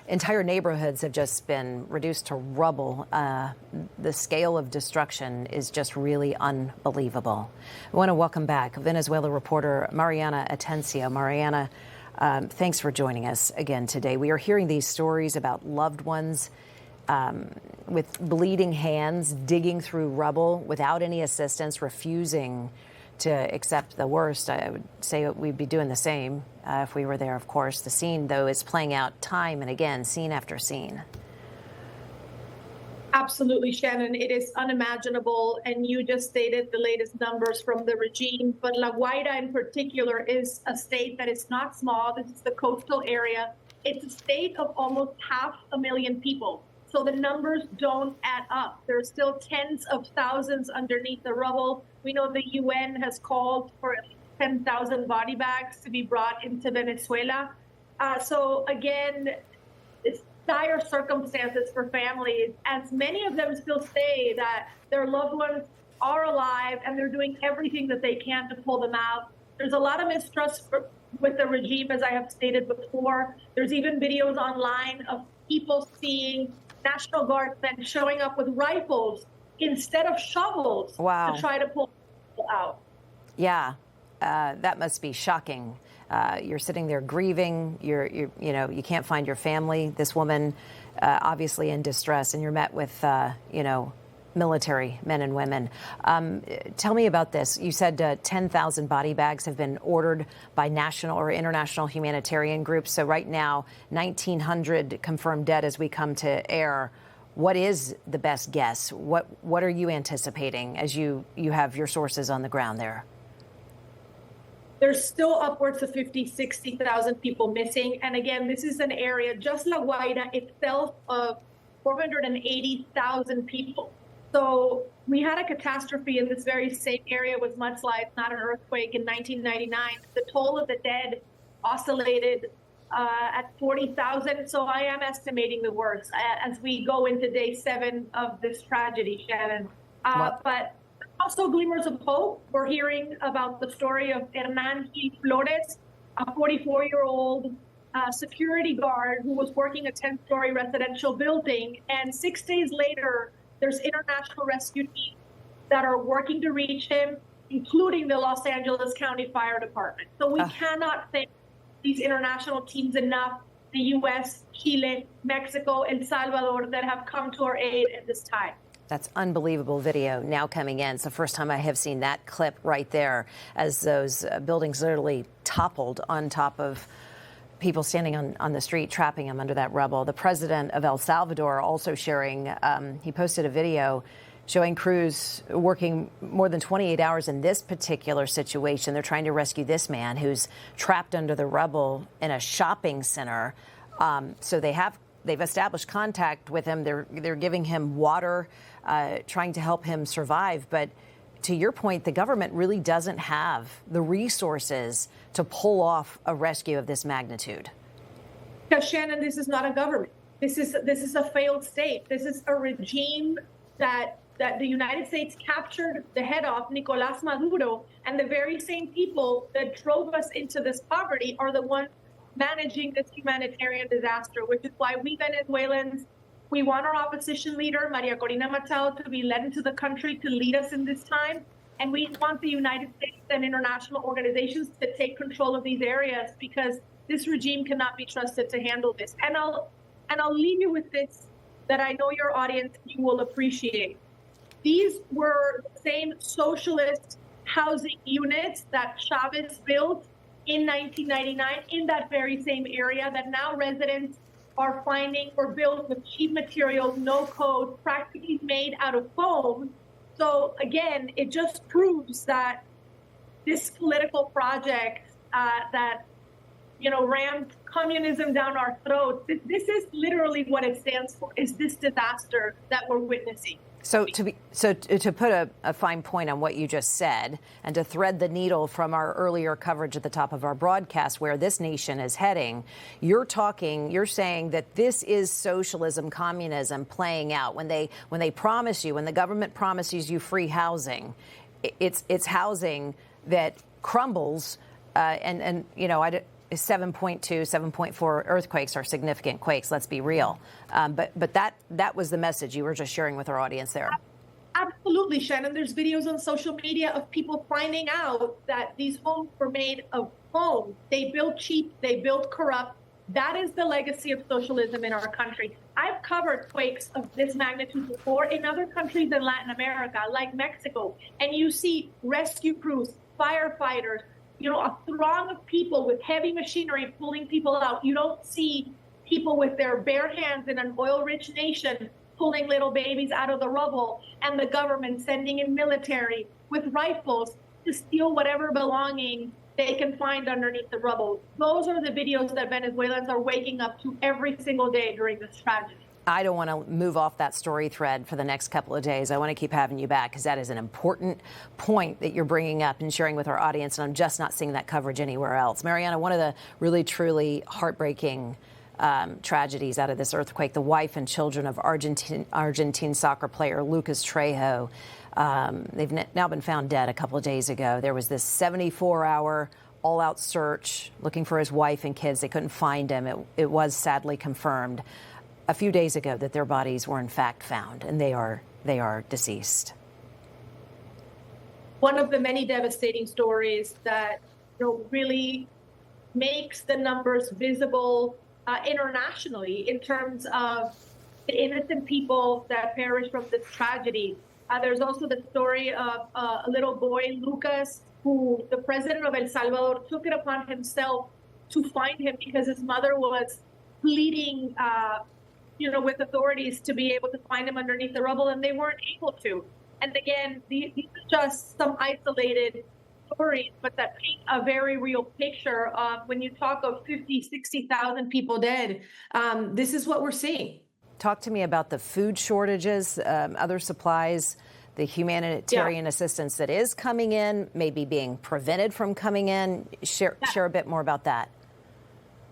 Entire neighborhoods have just been reduced to rubble. The scale of destruction is just really unbelievable. I want to welcome back Venezuela reporter Mariana Atencio. Mariana, thanks for joining us again today. We are hearing these stories about loved ones with bleeding hands, digging through rubble without any assistance, refusing to accept the worst. I would say we'd be doing the same if we were there, of course. The scene, though, is playing out time and again, scene after scene. Absolutely, Shannon. It is unimaginable. And you just stated the latest numbers from the regime. But La Guaira in particular is a state that is not small. This is the coastal area. It's a state of almost 500,000 people. So the numbers don't add up. There are still tens of thousands underneath the rubble. We know the UN has called for 10,000 body bags to be brought into Venezuela. So again, it's dire circumstances for families, as many of them still say that their loved ones are alive and they're doing everything that they can to pull them out. There's a lot of mistrust with the regime, as I have stated before. There's even videos online of people seeing National Guardsmen showing up with rifles instead of shovels to try to pull people out. Yeah, that must be shocking. You're sitting there grieving. You can't find your family. This woman, obviously in distress, and you're met with, military men and women. Tell me about this. You said 10,000 body bags have been ordered by national or international humanitarian groups. So right now, 1,900 confirmed dead as we come to air. What is the best guess? What are you anticipating as you have your sources on the ground there? There's still upwards of 60,000 people missing. And again, this is an area, just La Guaira itself, of 480,000 people. So we had a catastrophe in this very same area with mudslides, not an earthquake, in 1999. The toll of the dead oscillated at 40,000. So I am estimating the worst as we go into day 7 of this tragedy, Shannon. But also glimmers of hope. We're hearing about the story of Hernán Gil Flores, a 44-year-old security guard who was working a 10-story residential building. And 6 days later, there's international rescue teams that are working to reach him, including the Los Angeles County Fire Department. So we cannot thank these international teams enough, the U.S., Chile, Mexico, El Salvador, that have come to our aid at this time. That's unbelievable video now coming in. It's the first time I have seen that clip right there as those buildings literally toppled on top of people standing on the street, trapping them under that rubble. The president of El Salvador also sharing, he posted a video showing crews working more than 28 hours in this particular situation. They're trying to rescue this man who's trapped under the rubble in a shopping center. So they've established contact with him. They're giving him water, trying to help him survive. But to your point, the government really doesn't have the resources to pull off a rescue of this magnitude. Because, Shannon, this is not a government. This is a failed state. This is a regime that the United States captured the head of, Nicolás Maduro, and the very same people that drove us into this poverty are the ones managing this humanitarian disaster, which is why we Venezuelans, we want our opposition leader, Maria Corina Machado, to be led into the country to lead us in this time. And we want the United States and international organizations to take control of these areas, because this regime cannot be trusted to handle this. And I'll leave you with this that I know your audience, you will appreciate. These were the same socialist housing units that Chavez built in 1999 in that very same area that now residents are finding were built with cheap materials, no code, practically made out of foam. So again, it just proves that this political project that rammed communism down our throats, this is literally what it stands for, is this disaster that we're witnessing. So to put a fine point on what you just said, and to thread the needle from our earlier coverage at the top of our broadcast where this nation is heading, you're saying that this is socialism, communism playing out. When they promise you, when the government promises you free housing, it's housing that crumbles, and 7.2, 7.4 earthquakes are significant quakes. Let's be real. But that was the message you were just sharing with our audience there. Absolutely, Shannon. There's videos on social media of people finding out that these homes were made of foam. They built cheap. They built corrupt. That is the legacy of socialism in our country. I've covered quakes of this magnitude before in other countries in Latin America, like Mexico, and you see rescue crews, firefighters, a throng of people with heavy machinery pulling people out. You don't see people with their bare hands in an oil-rich nation pulling little babies out of the rubble, and the government sending in military with rifles to steal whatever belonging they can find underneath the rubble. Those are the videos that Venezuelans are waking up to every single day during this tragedy. I don't want to move off that story thread for the next couple of days. I want to keep having you back because that is an important point that you're bringing up and sharing with our audience, and I'm just not seeing that coverage anywhere else. Mariana, one of the really, truly heartbreaking tragedies out of this earthquake, the wife and children of Argentine soccer player Lucas Trejo. They've now been found dead a couple of days ago. There was this 74-hour all-out search looking for his wife and kids. They couldn't find him. It was sadly confirmed a few days ago that their bodies were in fact found, and they are deceased. One of the many devastating stories that really makes the numbers visible internationally in terms of the innocent people that perished from this tragedy. There's also the story of a little boy, Lucas, who the president of El Salvador took it upon himself to find him because his mother was pleading, with authorities to be able to find him underneath the rubble, and they weren't able to. And again, these are just some isolated stories, but that paint a very real picture of when you talk of 50, 60,000 people dead, this is what we're seeing. Talk to me about the food shortages, other supplies, the humanitarian assistance that is coming in, maybe being prevented from coming in. Share a bit more about that.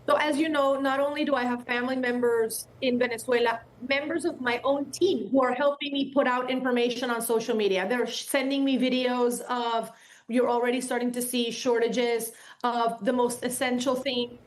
So as you know, not only do I have family members in Venezuela, members of my own team who are helping me put out information on social media. They're sending me videos of, you're already starting to see shortages of the most essential thing,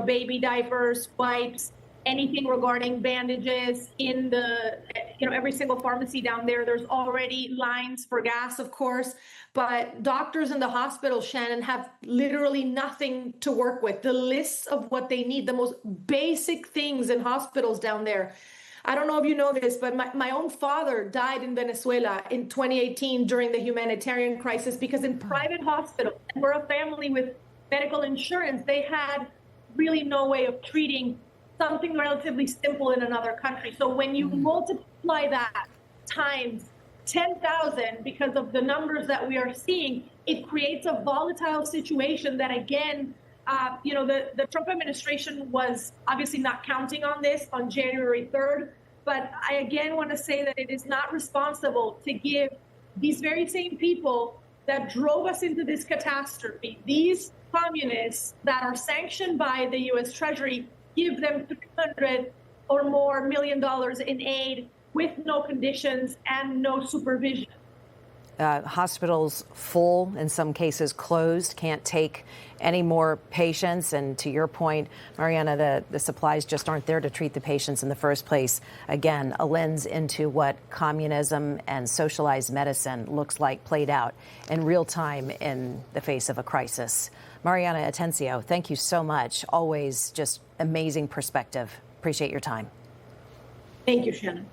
baby diapers, wipes, anything regarding bandages in the, every single pharmacy down there. There's already lines for gas, of course, but doctors in the hospital, Shannon, have literally nothing to work with. The lists of what they need, the most basic things in hospitals down there. I don't know if you know this, but my own father died in Venezuela in 2018 during the humanitarian crisis because in private hospitals, and we're a family with medical insurance, they had really no way of treating something relatively simple in another country. So when you multiply that times 10,000 because of the numbers that we are seeing, it creates a volatile situation that, again, the Trump administration was obviously not counting on this on January 3rd. But I again want to say that it is not responsible to give these very same people that drove us into this catastrophe, these communists that are sanctioned by the U.S. Treasury, give them $300 or more million in aid with no conditions and no supervision. Hospitals full, in some cases closed, can't take any more patients. And to your point, Mariana, the supplies just aren't there to treat the patients in the first place. Again, a lens into what communism and socialized medicine looks like played out in real time in the face of a crisis. Mariana Atencio, thank you so much. Always just amazing perspective. Appreciate your time. Thank you, Shannon.